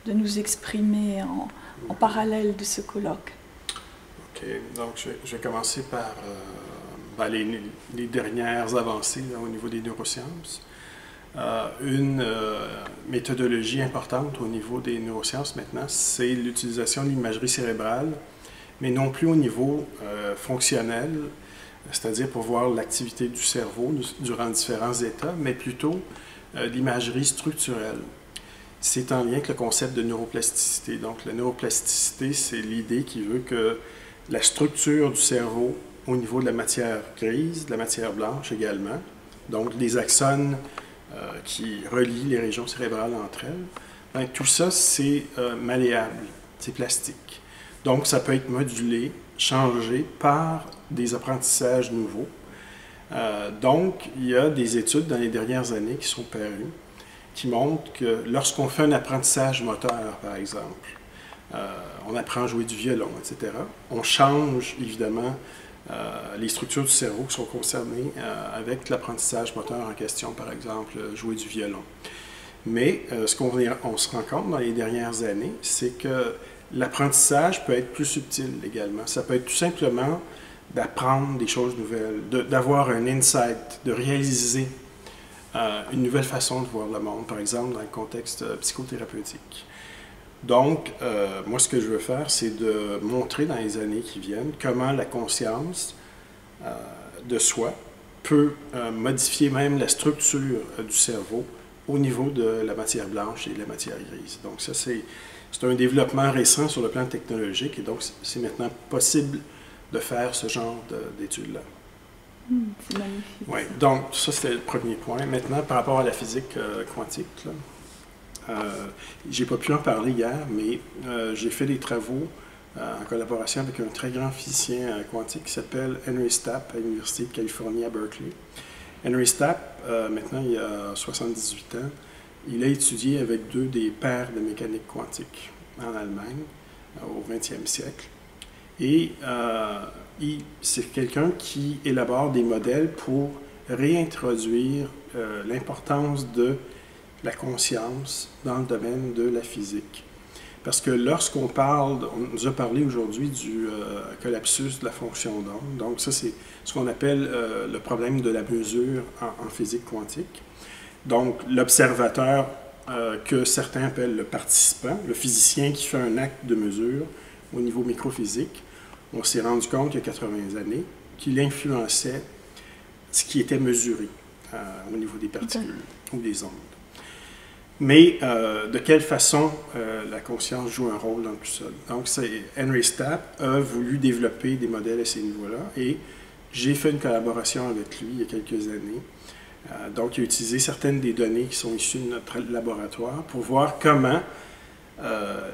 de nous exprimer en parallèle de ce colloque. OK. Donc, je vais commencer par les dernières avancées là, au niveau des neurosciences. Une méthodologie importante au niveau des neurosciences maintenant, c'est l'utilisation de l'imagerie cérébrale, mais non plus au niveau fonctionnel, c'est-à-dire pour voir l'activité du cerveau durant différents états, mais plutôt l'imagerie structurelle. C'est en lien avec le concept de neuroplasticité. Donc, la neuroplasticité, c'est l'idée qui veut que la structure du cerveau au niveau de la matière grise, de la matière blanche également, donc les axones qui relient les régions cérébrales entre elles, bien, tout ça, c'est malléable, c'est plastique. Donc, ça peut être modulé, changé par des apprentissages nouveaux. Donc, il y a des études dans les dernières années qui sont parues qui montrent que lorsqu'on fait un apprentissage moteur, par exemple, on apprend à jouer du violon, etc., on change évidemment les structures du cerveau qui sont concernées avec l'apprentissage moteur en question, par exemple, jouer du violon. Mais ce qu'on se rend compte dans les dernières années, c'est que l'apprentissage peut être plus subtil également. Ça peut être tout simplement d'apprendre des choses nouvelles, d'avoir un insight, de réaliser une nouvelle façon de voir le monde, par exemple dans le contexte psychothérapeutique. Donc, moi, ce que je veux faire, c'est de montrer dans les années qui viennent comment la conscience de soi peut modifier même la structure du cerveau au niveau de la matière blanche et de la matière grise. Donc, ça, c'est un développement récent sur le plan technologique et donc, c'est maintenant possible de faire ce genre d'études-là. C'est magnifique. Oui, donc ça, c'était le premier point. Maintenant, par rapport à la physique quantique, j'ai pas pu en parler hier, mais j'ai fait des travaux en collaboration avec un très grand physicien quantique qui s'appelle Henry Stapp à l'Université de Californie à Berkeley. Henry Stapp, maintenant il a 78 ans, il a étudié avec deux des pères de mécanique quantique en Allemagne au 20e siècle. Et c'est quelqu'un qui élabore des modèles pour réintroduire l'importance de la conscience dans le domaine de la physique. Parce que lorsqu'on parle, on nous a parlé aujourd'hui du collapsus de la fonction d'onde. Donc ça, c'est ce qu'on appelle le problème de la mesure en physique quantique. Donc l'observateur que certains appellent le participant, le physicien qui fait un acte de mesure au niveau microphysique, on s'est rendu compte il y a 80 années qu'il influençait ce qui était mesuré au niveau des particules ou des ondes. Mais de quelle façon la conscience joue un rôle dans tout ça? Donc, Henry Stapp a voulu développer des modèles à ces niveaux-là et j'ai fait une collaboration avec lui il y a quelques années. Donc, il a utilisé certaines des données qui sont issues de notre laboratoire pour voir comment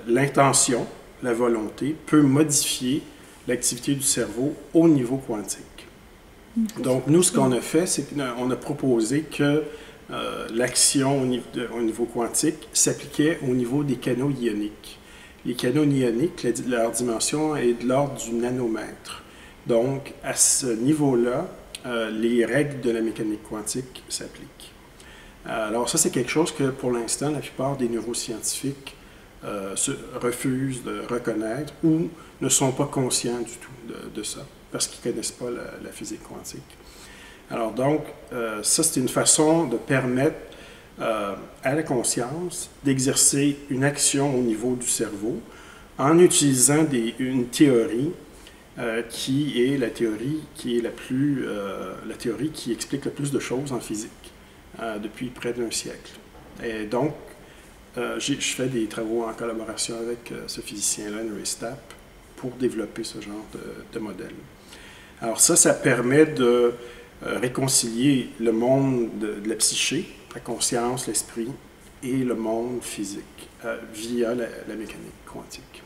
l'intention, la volonté, peut modifier l'activité du cerveau au niveau quantique. Donc, nous, ce qu'on a fait, c'est qu'on a proposé que l'action au niveau quantique s'appliquait au niveau des canaux ioniques. Les canaux ioniques, leur dimension est de l'ordre du nanomètre. Donc, à ce niveau-là, les règles de la mécanique quantique s'appliquent. Alors, ça, c'est quelque chose que, pour l'instant, la plupart des neuroscientifiques refusent de reconnaître ou ne sont pas conscients du tout de ça, parce qu'ils ne connaissent pas la physique quantique. Alors donc, ça c'est une façon de permettre à la conscience d'exercer une action au niveau du cerveau en utilisant une théorie qui est la théorie qui est la théorie qui explique le plus de choses en physique depuis près d'un siècle. Et donc, je fais des travaux en collaboration avec ce physicien-là, Henry Stapp, pour développer ce genre de modèle. Alors ça permet de réconcilier le monde de la psyché, la conscience, l'esprit, et le monde physique via la mécanique quantique.